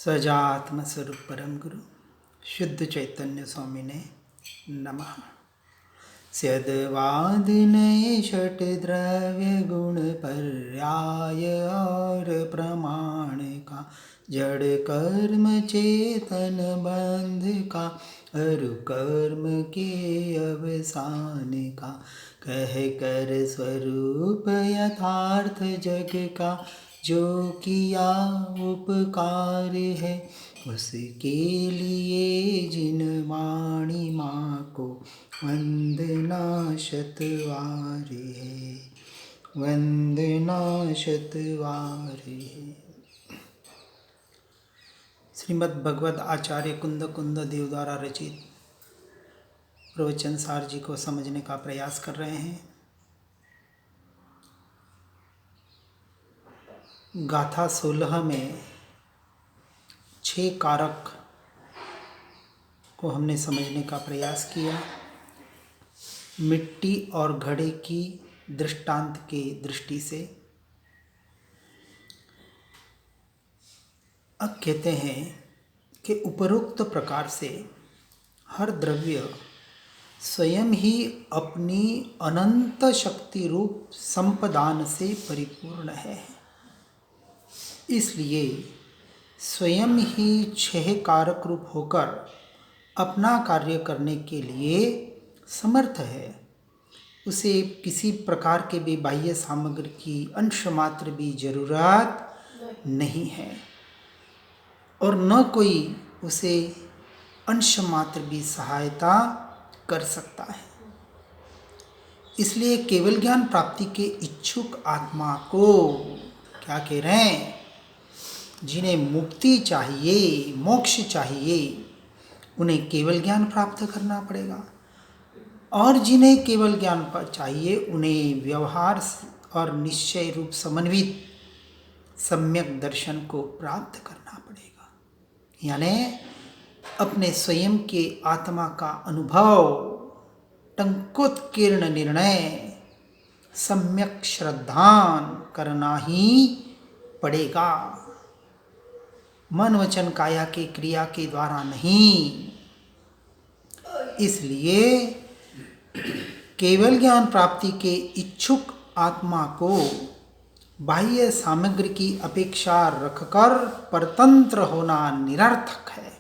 सजात्म स्वरूप परम गुरु शुद्ध चैतन्य स्वामी ने नमः। स्यद्वाद नये षट द्रव्य गुण पर्याय और प्रमाण का जड़ कर्म चेतन बंध का अरु कर्म के अवसान का कह कर स्वरूप यथार्थ जग का जो किया उपकार है उसके लिए जिन वाणी माँ को वंदना शतवार है, वंदना शतवार है। श्रीमद् भगवद आचार्य कुंद कुंद देव द्वारा रचित प्रवचन सार जी को समझने का प्रयास कर रहे हैं। गाथा 16 में 6 कारक को हमने समझने का प्रयास किया। मिट्टी और घड़े की दृष्टांत के दृष्टि से अब कहते हैं कि उपरोक्त प्रकार से हर द्रव्य स्वयं ही अपनी अनंत शक्ति रूप संपदान से परिपूर्ण है, इसलिए स्वयं ही 6 कारक रूप होकर अपना कार्य करने के लिए समर्थ है। उसे किसी प्रकार के भी बाह्य सामग्री की अंश मात्र भी जरूरत नहीं है और न कोई उसे अंश मात्र भी सहायता कर सकता है। इसलिए केवल ज्ञान प्राप्ति के इच्छुक आत्मा को क्या कह रहे हैं, जिन्हें मुक्ति चाहिए, मोक्ष चाहिए, उन्हें केवल ज्ञान प्राप्त करना पड़ेगा और जिन्हें केवल ज्ञान चाहिए उन्हें व्यवहार और निश्चय रूप समन्वित सम्यक दर्शन को प्राप्त करना पड़ेगा। यानी अपने स्वयं के आत्मा का अनुभव, टंकोत्कीर्ण निर्णय, सम्यक श्रद्धान करना ही पड़ेगा। मन वचन काया के क्रिया के द्वारा नहीं। इसलिए केवल ज्ञान प्राप्ति के इच्छुक आत्मा को बाह्य सामग्री की अपेक्षा रखकर परतंत्र होना निरर्थक है।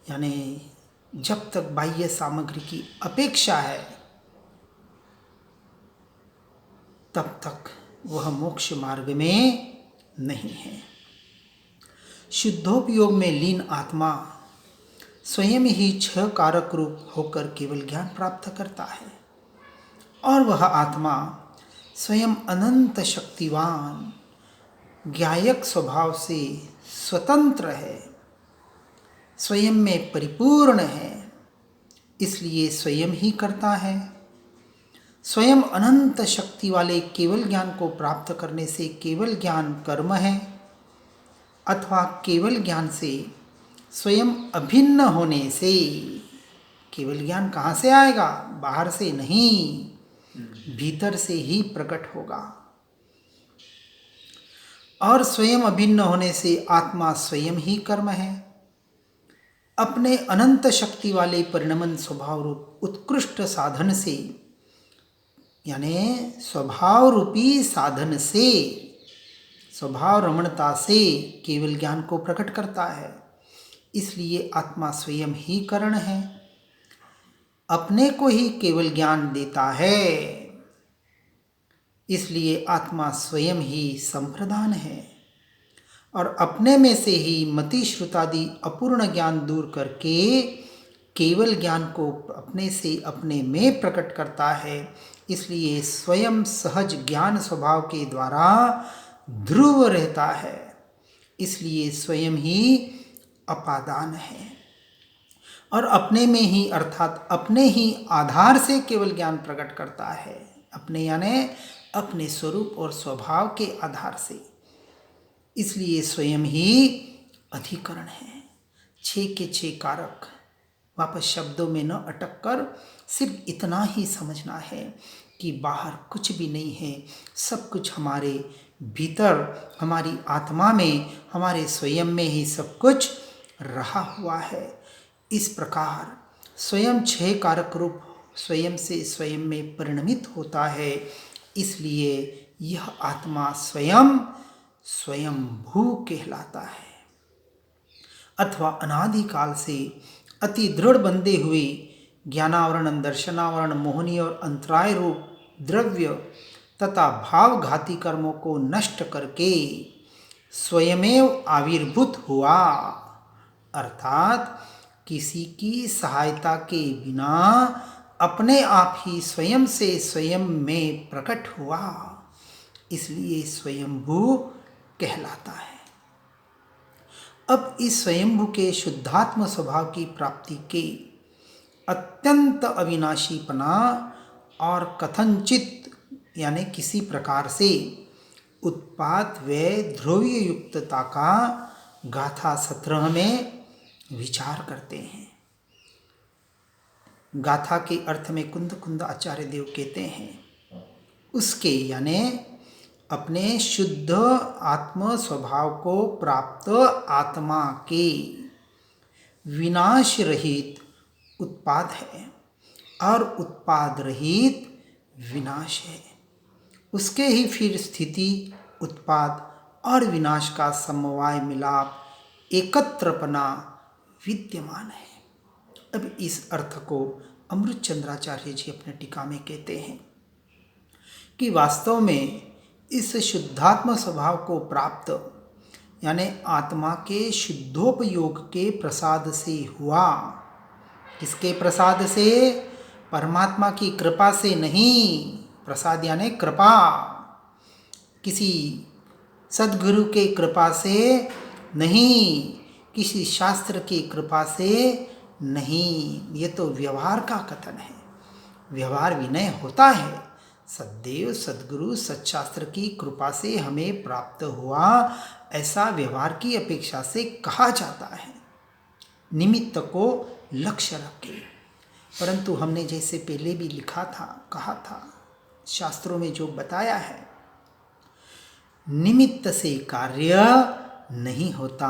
यानी जब तक बाह्य सामग्री की अपेक्षा है तब तक वह मोक्ष मार्ग में नहीं है। शुद्धोपयोग में लीन आत्मा स्वयं ही 6 कारक रूप होकर केवल ज्ञान प्राप्त करता है और वह आत्मा स्वयं अनंत शक्तिवान ज्ञायक स्वभाव से स्वतंत्र है, स्वयं में परिपूर्ण है, इसलिए स्वयं ही करता है। स्वयं अनंत शक्ति वाले केवल ज्ञान को प्राप्त करने से केवल ज्ञान कर्म है अथवा केवल ज्ञान से स्वयं अभिन्न होने से केवल ज्ञान कहाँ से आएगा, बाहर से नहीं, भीतर से ही प्रकट होगा। और स्वयं अभिन्न होने से आत्मा स्वयं ही कर्म है। अपने अनंत शक्ति वाले परिणमन स्वभाव रूप उत्कृष्ट साधन से, यानी स्वभाव रूपी साधन से, स्वभाव रमणता से केवल ज्ञान को प्रकट करता है। इसलिए आत्मा स्वयं ही कारण है, अपने को ही केवल ज्ञान देता है। इसलिए आत्मा स्वयं ही संप्रदान है और अपने में से ही मति श्रुतादि अपूर्ण ज्ञान दूर करके केवल ज्ञान को अपने से अपने में प्रकट करता है। इसलिए स्वयं सहज ज्ञान स्वभाव के द्वारा ध्रुव रहता है, इसलिए स्वयं ही अपादान है और अपने में ही अर्थात अपने ही आधार से केवल ज्ञान प्रकट करता है। अपने यानी अपने स्वरूप और स्वभाव के आधार से, इसलिए स्वयं ही अधिकरण है। 6 के 6 कारक वापस शब्दों में न अटक कर सिर्फ इतना ही समझना है कि बाहर कुछ भी नहीं है, सब कुछ हमारे भीतर हमारी आत्मा में, हमारे स्वयं में ही सब कुछ रहा हुआ है। इस प्रकार स्वयं 6 कारक रूप स्वयं से स्वयं में परिणमित होता है। इसलिए यह आत्मा स्वयं स्वयंभू कहलाता है, अथवा अनादिकाल से अति दृढ़ बंधे हुए ज्ञानावरण, दर्शनावरण, मोहनी और अंतराय रूप द्रव्य तथा भावघाती कर्मों को नष्ट करके स्वयमेव आविर्भूत हुआ, अर्थात किसी की सहायता के बिना अपने आप ही स्वयं से स्वयं में प्रकट हुआ। इसलिए स्वयंभू कहलाता है। अब इस स्वयंभू के शुद्धात्म स्वभाव की प्राप्ति के अत्यंत अविनाशीपना और कथनचित यानी किसी प्रकार से उत्पाद व ध्रुवीय युक्तता का गाथा 17 में विचार करते हैं। गाथा के अर्थ में कुंद आचार्य देव कहते हैं, उसके यानी अपने शुद्ध आत्म स्वभाव को प्राप्त आत्मा के विनाश रहित उत्पाद है और उत्पाद रहित विनाश है। उसके ही फिर स्थिति, उत्पाद और विनाश का समवाय मिलाप, एकत्रपना विद्यमान है। अब इस अर्थ को अमृत चंद्राचार्य जी अपने टीका में कहते हैं कि वास्तव में इस शुद्धात्म स्वभाव को प्राप्त यानी आत्मा के शुद्धोपयोग के प्रसाद से हुआ। किसके प्रसाद से? परमात्मा की कृपा से नहीं। प्रसाद यानी कृपा, किसी सद्गुरु के कृपा से नहीं, किसी शास्त्र की कृपा से नहीं। ये तो व्यवहार का कथन है। व्यवहार विनय होता है, सद्देव सद्गुरु सच्शास्त्र की कृपा से हमें प्राप्त हुआ, ऐसा व्यवहार की अपेक्षा से कहा जाता है, निमित्त को लक्ष्य रखे। परंतु हमने जैसे पहले भी लिखा था, कहा था, शास्त्रों में जो बताया है, निमित्त से कार्य नहीं होता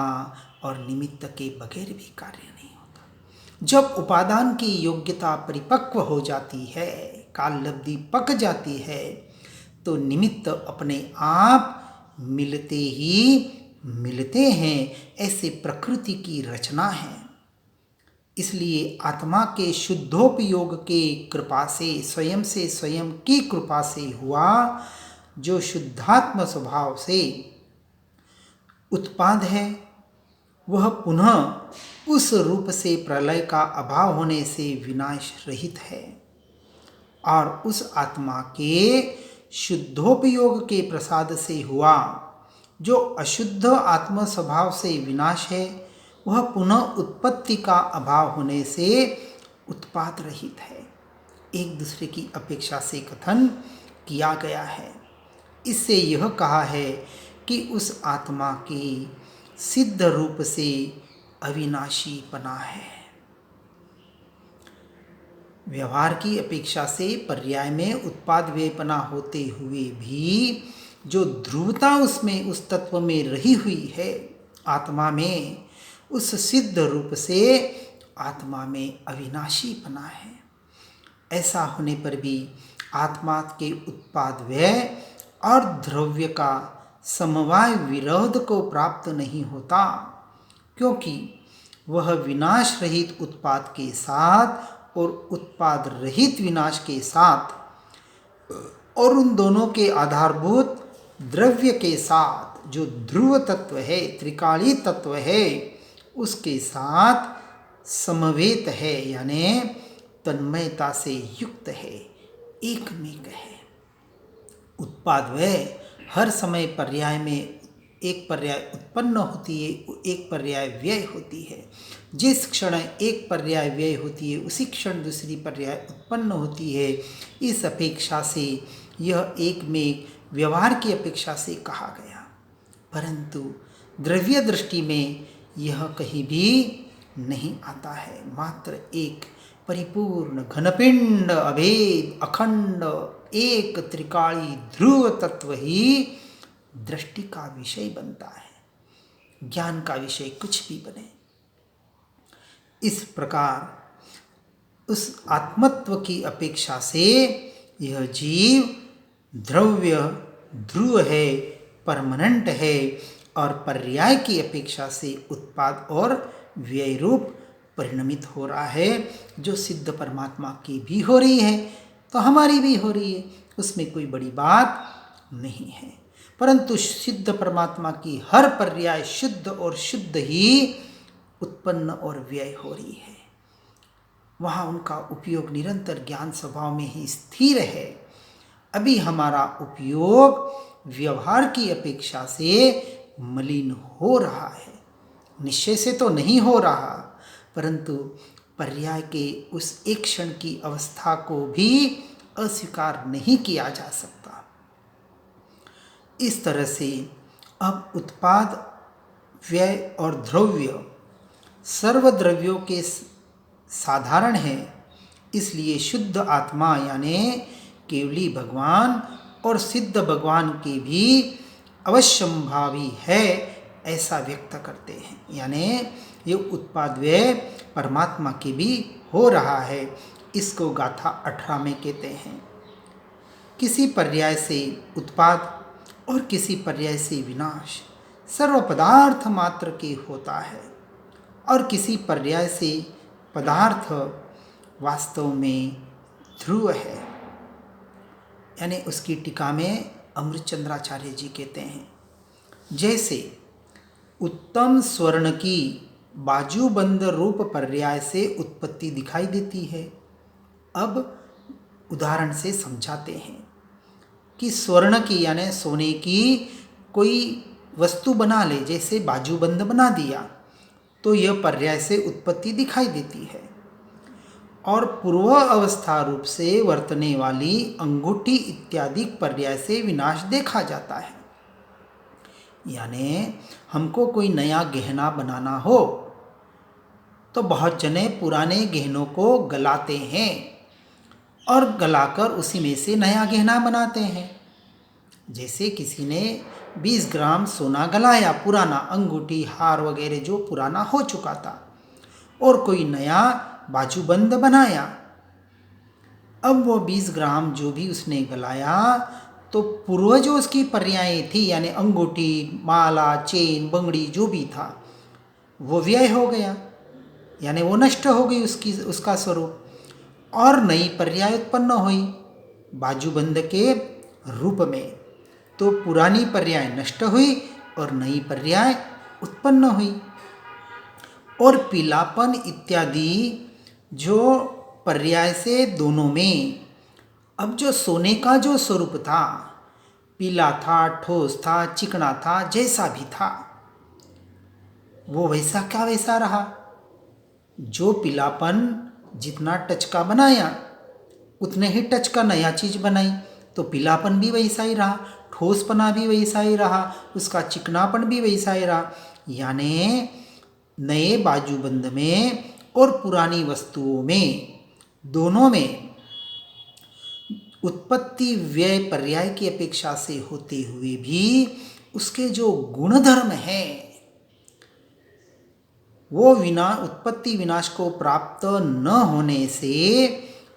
और निमित्त के बगैर भी कार्य नहीं होता। जब उपादान की योग्यता परिपक्व हो जाती है, काल लब्धि पक जाती है, तो निमित्त अपने आप मिलते ही मिलते हैं। ऐसे प्रकृति की रचना है। इसलिए आत्मा के शुद्धोपयोग के कृपा से स्वयं की कृपा से हुआ, जो शुद्धात्म स्वभाव से उत्पाद है, वह पुनः उस रूप से प्रलय का अभाव होने से विनाश रहित है। और उस आत्मा के शुद्धोपयोग के प्रसाद से हुआ, जो अशुद्ध आत्म स्वभाव से विनाश है, वह पुनः उत्पत्ति का अभाव होने से उत्पाद रहित है। एक दूसरे की अपेक्षा से कथन किया गया है। इससे यह कहा है कि उस आत्मा के सिद्ध रूप से अविनाशीपना है। व्यवहार की अपेक्षा से पर्याय में उत्पाद व्यपना होते हुए भी जो ध्रुवता उसमें उस तत्व में रही हुई है आत्मा में, उस सिद्ध रूप से आत्मा में अविनाशीपना है। ऐसा होने पर भी आत्मा के उत्पाद व्यय और द्रव्य का समवाय विरोध को प्राप्त नहीं होता, क्योंकि वह विनाश रहित उत्पाद के साथ और उत्पाद रहित विनाश के साथ और उन दोनों के आधारभूत द्रव्य के साथ जो ध्रुव तत्व है, त्रिकाली तत्व है, उसके साथ समवेत है, यानी तन्मयता से युक्त है, एकमेक है। उत्पाद व्यय हर समय पर्याय में एक पर्याय उत्पन्न होती है, एक पर्याय व्यय होती है। जिस क्षण एक पर्याय व्यय होती है, उसी क्षण दूसरी पर्याय उत्पन्न होती है। इस अपेक्षा से यह एक में व्यवहार की अपेक्षा से कहा गया, परंतु द्रव्य दृष्टि में यह कहीं भी नहीं आता है। मात्र एक परिपूर्ण घनपिंड अभेद अखंड एक त्रिकाली ध्रुव तत्व ही दृष्टि का विषय बनता है, ज्ञान का विषय कुछ भी बने। इस प्रकार उस आत्मत्व की अपेक्षा से यह जीव द्रव्य ध्रुव है, परमानेंट है, और पर्याय की अपेक्षा से उत्पाद और व्यय रूप परिणमित हो रहा है। जो सिद्ध परमात्मा की भी हो रही है तो हमारी भी हो रही है, उसमें कोई बड़ी बात नहीं है। परंतु सिद्ध परमात्मा की हर पर्याय शुद्ध और शुद्ध ही उत्पन्न और व्यय हो रही है। वहाँ उनका उपयोग निरंतर ज्ञान स्वभाव में ही स्थिर है। अभी हमारा उपयोग व्यवहार की अपेक्षा से मलिन हो रहा है। निश्चय से तो नहीं हो रहा, परंतु पर्याय के उस एक क्षण की अवस्था को भी अस्वीकार नहीं किया जा सकता। इस तरह से अब उत्पाद, व्यय और द्रव्य सर्वद्रव्यों के साधारण है। इसलिए शुद्ध आत्मा यानी केवली भगवान और सिद्ध भगवान के भी अवश्यंभावी है, ऐसा व्यक्त करते हैं। यानी ये उत्पाद व्यय परमात्मा के भी हो रहा है। इसको गाथा 18 में कहते हैं। किसी पर्याय से उत्पाद और किसी पर्याय से विनाश सर्व पदार्थ मात्र के होता है, और किसी पर्याय से पदार्थ वास्तव में ध्रुव है। यानी उसकी टीका में अमृतचंद्राचार्य जी कहते हैं, जैसे उत्तम स्वर्ण की बाजूबंद रूप पर्याय से उत्पत्ति दिखाई देती है। अब उदाहरण से समझाते हैं कि स्वर्ण की यानी सोने की कोई वस्तु बना ले, जैसे बाजूबंद बना दिया तो यह पर्याय से उत्पत्ति दिखाई देती है। और पूर्व अवस्था रूप से वर्तने वाली अंगूठी इत्यादि पर्याय से विनाश देखा जाता है। यानी हमको कोई नया गहना बनाना हो तो बहुत जने पुराने गहनों को गलाते हैं और गलाकर उसी में से नया गहना बनाते हैं। जैसे किसी ने 20 ग्राम सोना गलाया, पुराना अंगूठी हार वगैरह जो पुराना हो चुका था, और कोई नया बाजूबंद बनाया। अब वो 20 ग्राम जो भी उसने गलाया तो पूर्व जो उसकी पर्यायें थी, यानी अंगूठी, माला, चेन, बंगड़ी जो भी था वो व्यय हो गया, यानी वो नष्ट हो गई उसका स्वरूप, और नई पर्याय उत्पन्न हुई बाजूबंद के रूप में। तो पुरानी पर्याय नष्ट हुई और नई पर्याय उत्पन्न हुई। और पीलापन इत्यादि जो पर्याय से दोनों में, अब जो सोने का जो स्वरूप था, पीला था, ठोस था, चिकना था, जैसा भी था वो वैसा का वैसा रहा। जो पीलापन जितना टच का बनाया उतने ही टच का नया चीज़ बनाई, तो पीलापन भी वैसा ही रहा, ठोसपना भी वैसा ही रहा, उसका चिकनापन भी वैसा ही रहा। यानी नए बाजूबंद में और पुरानी वस्तुओं में, दोनों में उत्पत्ति व्यय पर्याय की अपेक्षा से होते हुए भी उसके जो गुणधर्म हैं वो उत्पत्ति विनाश को प्राप्त न होने से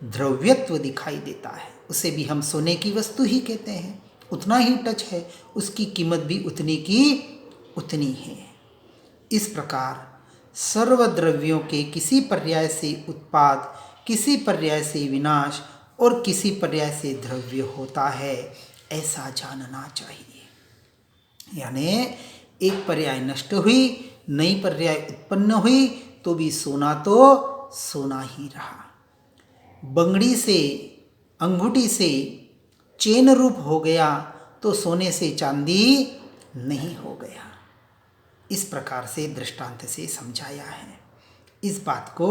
द्रव्यत्व दिखाई देता है। उसे भी हम सोने की वस्तु ही कहते हैं, उतना ही टच है, उसकी कीमत भी उतनी की उतनी है। इस प्रकार सर्वद्रव्यों के किसी पर्याय से उत्पाद, किसी पर्याय से विनाश और किसी पर्याय से द्रव्य होता है, ऐसा जानना चाहिए। यानी एक पर्याय नष्ट हुई, नई पर्याय उत्पन्न हुई तो भी सोना तो सोना ही रहा। बंगड़ी से, अंगूठी से चेन रूप हो गया तो सोने से चांदी नहीं हो गया। इस प्रकार से दृष्टांत से समझाया है। इस बात को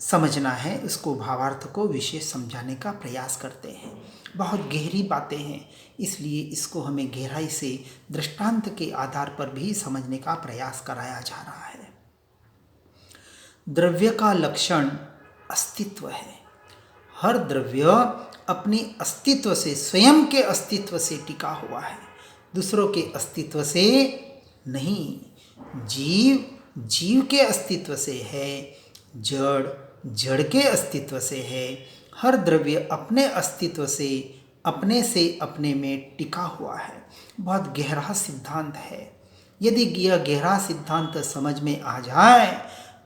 समझना है, उसको भावार्थ को विशेष समझाने का प्रयास करते हैं। बहुत गहरी बातें हैं, इसलिए इसको हमें गहराई से दृष्टांत के आधार पर भी समझने का प्रयास कराया जा रहा है। द्रव्य का लक्षण अस्तित्व है। हर द्रव्य अपने अस्तित्व से, स्वयं के अस्तित्व से टिका हुआ है। दूसरों के अस्तित्व से नहीं। जीव जीव के अस्तित्व से है, जड़ जड़ के अस्तित्व से है। हर द्रव्य अपने अस्तित्व से अपने में टिका हुआ है। बहुत गहरा सिद्धांत है। यदि यह गहरा सिद्धांत समझ में आ जाए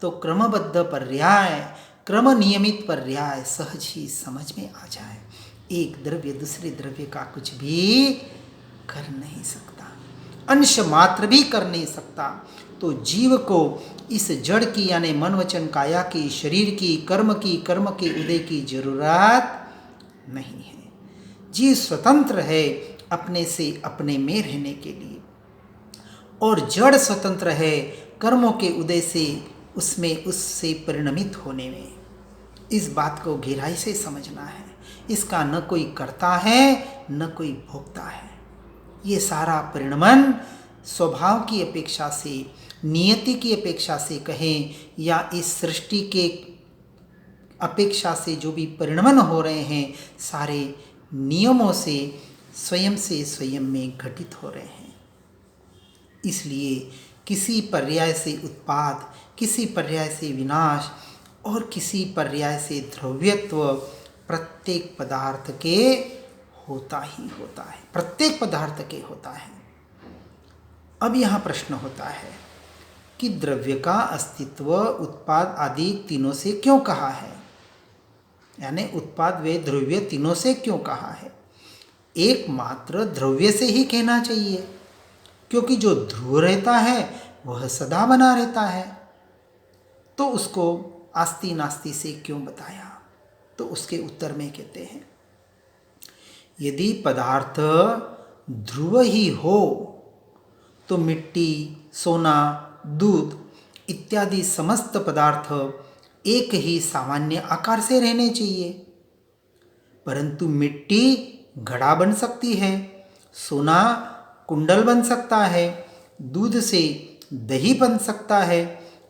तो क्रमबद्ध पर्याय, क्रम नियमित पर्याय सहज ही समझ में आ जाए। एक द्रव्य दूसरे द्रव्य का कुछ भी कर नहीं सकता, अंश मात्र भी कर नहीं सकता। तो जीव को इस जड़ की यानी मन वचन काया की, शरीर की, कर्म के उदय की जरूरत नहीं है। जीव स्वतंत्र है अपने से अपने में रहने के लिए, और जड़ स्वतंत्र है कर्मों के उदय से उससे परिणमित होने में। इस बात को गहराई से समझना है। इसका न कोई करता है न कोई भोगता है। ये सारा परिणमन स्वभाव की अपेक्षा से, नियति की अपेक्षा से कहें, या इस सृष्टि के अपेक्षा से जो भी परिणमन हो रहे हैं, सारे नियमों से स्वयं में घटित हो रहे हैं। इसलिए किसी पर्याय से उत्पाद, किसी पर्याय से विनाश और किसी पर्याय से द्रव्यत्व प्रत्येक पदार्थ के होता ही होता है, प्रत्येक पदार्थ के होता है। अब यहाँ प्रश्न होता है कि द्रव्य का अस्तित्व उत्पाद आदि तीनों से क्यों कहा है, यानी उत्पाद व द्रव्य तीनों से क्यों कहा है। एकमात्र द्रव्य से ही कहना चाहिए, क्योंकि जो ध्रुव रहता है वह सदा बना रहता है। तो उसको आस्ति नास्ति से क्यों बताया? तो उसके उत्तर में कहते हैं, यदि पदार्थ ध्रुव ही हो तो मिट्टी, सोना, दूध इत्यादि समस्त पदार्थ एक ही सामान्य आकार से रहने चाहिए। परंतु मिट्टी घड़ा बन सकती है, सोना कुंडल बन सकता है, दूध से दही बन सकता है,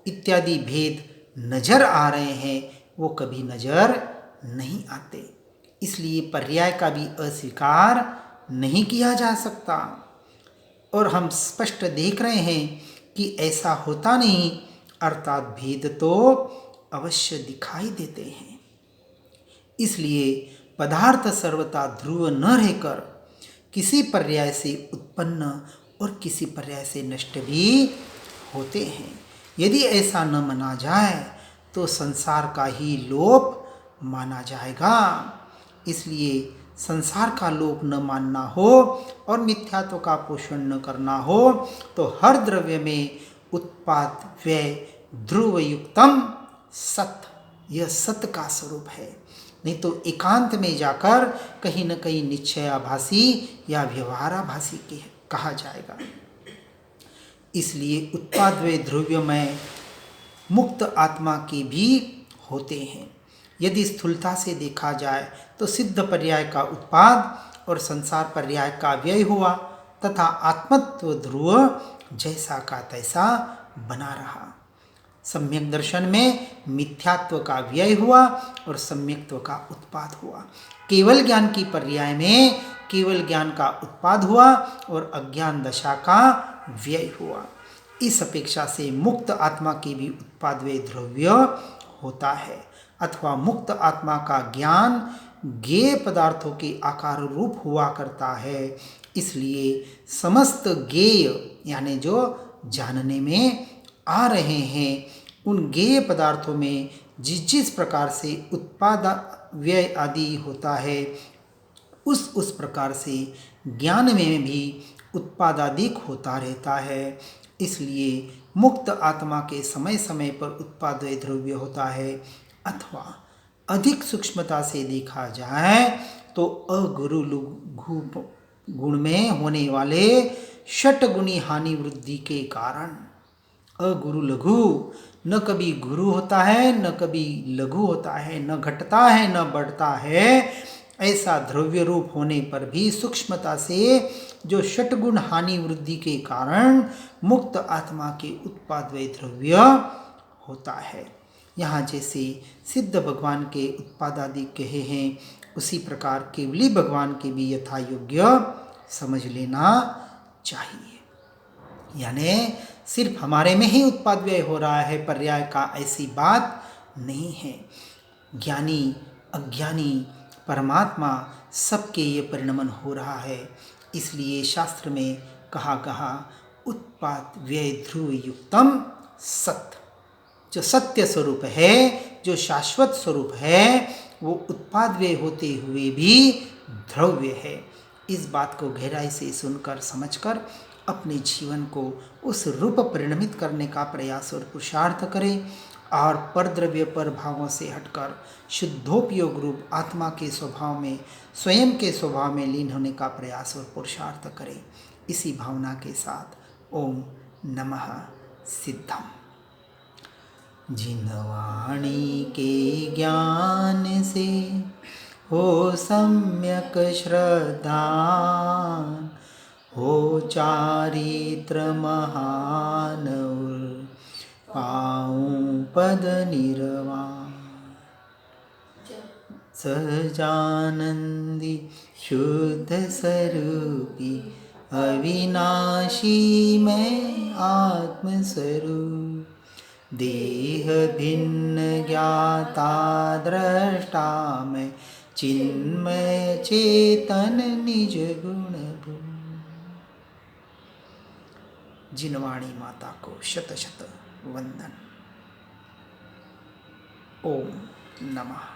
इत्यादि भेद नजर आ रहे हैं, वो कभी नजर नहीं आते। इसलिए पर्याय का भी अस्वीकार नहीं किया जा सकता। और हम स्पष्ट देख रहे हैं कि ऐसा होता नहीं, अर्थात भेद तो अवश्य दिखाई देते हैं। इसलिए पदार्थ सर्वथा ध्रुव न रहकर किसी पर्याय से उत्पन्न और किसी पर्याय से नष्ट भी होते हैं। यदि ऐसा न माना जाए तो संसार का ही लोप माना जाएगा। इसलिए संसार का लोप न मानना हो और मिथ्यात्व का पोषण न करना हो तो हर द्रव्य में उत्पाद व्यय ध्रुव युक्तम सत, यह सत का स्वरूप है। नहीं तो एकांत में जाकर कहीं न कहीं निश्चयाभासी या व्यवहाराभासी कहा जाएगा। इसलिए उत्पाद व द्रव्यमय मुक्त आत्मा के भी होते हैं। यदि स्थूलता से देखा जाए तो सिद्ध पर्याय का उत्पाद और संसार पर्याय का व्यय हुआ तथा आत्मत्व ध्रुव जैसा का तैसा बना रहा। सम्यक दर्शन में मिथ्यात्व का व्यय हुआ और सम्यक्त्व का उत्पाद हुआ। केवल ज्ञान की पर्याय में केवल ज्ञान का उत्पाद हुआ और अज्ञान दशा का व्यय हुआ। इस अपेक्षा से मुक्त आत्मा के भी उत्पाद व द्रव्य होता है, अथवा मुक्त आत्मा का ज्ञान ज्ञेय पदार्थों के आकार रूप हुआ करता है। इसलिए समस्त ज्ञेय यानी जो जानने में आ रहे हैं उन ज्ञेय पदार्थों में जिस प्रकार से उत्पाद व्यय आदि होता है उस प्रकार से ज्ञान में भी उत्पादादिक होता रहता है। इसलिए मुक्त आत्मा के समय समय पर उत्पाद व द्रव्य होता है। अथवा अधिक सूक्ष्मता से देखा जाए तो अगुरु लघु गुण में होने वाले षटगुणी हानि वृद्धि के कारण अगुरु लघु, न कभी गुरु होता है न कभी लघु होता है, न घटता है न बढ़ता है। ऐसा द्रव्य रूप होने पर भी सूक्ष्मता से जो षटगुण हानि वृद्धि के कारण मुक्त आत्मा के उत्पाद व द्रव्य होता है। यहाँ जैसे सिद्ध भगवान के उत्पाद आदि कहे हैं उसी प्रकार केवली भगवान के भी यथा योग्य समझ लेना चाहिए। यानी सिर्फ हमारे में ही उत्पाद व्यय हो रहा है पर्याय का, ऐसी बात नहीं है। ज्ञानी अज्ञानी परमात्मा सबके ये परिणमन हो रहा है। इसलिए शास्त्र में कहा उत्पाद व्यय ध्रुव युक्तम सत्य, जो सत्य स्वरूप है, जो शाश्वत स्वरूप है, वो उत्पाद व्यय होते हुए भी ध्रुव्य है। इस बात को गहराई से सुनकर समझकर अपने जीवन को उस रूप परिणमित करने का प्रयास और पुरुषार्थ करें और परद्रव्य पर भावों से हटकर शुद्धोपयोग रूप आत्मा के स्वभाव में, स्वयं के स्वभाव में लीन होने का प्रयास और पुरुषार्थ करें। इसी भावना के साथ ओम नमः सिद्धम। जिन वाणी के ज्ञान से हो सम्यक श्रद्धा, हो चारित्र महान पाऊं पद निर्वाण। सहजानंदी शुद्ध स्वरूपी अविनाशी मैं आत्मस्वरूप, देह भिन्न ज्ञाता दृष्टा मैं, चिन्मय चेतन निज गुण भू। जिनवाणी माता को शत शत वंदन। ओम नमः।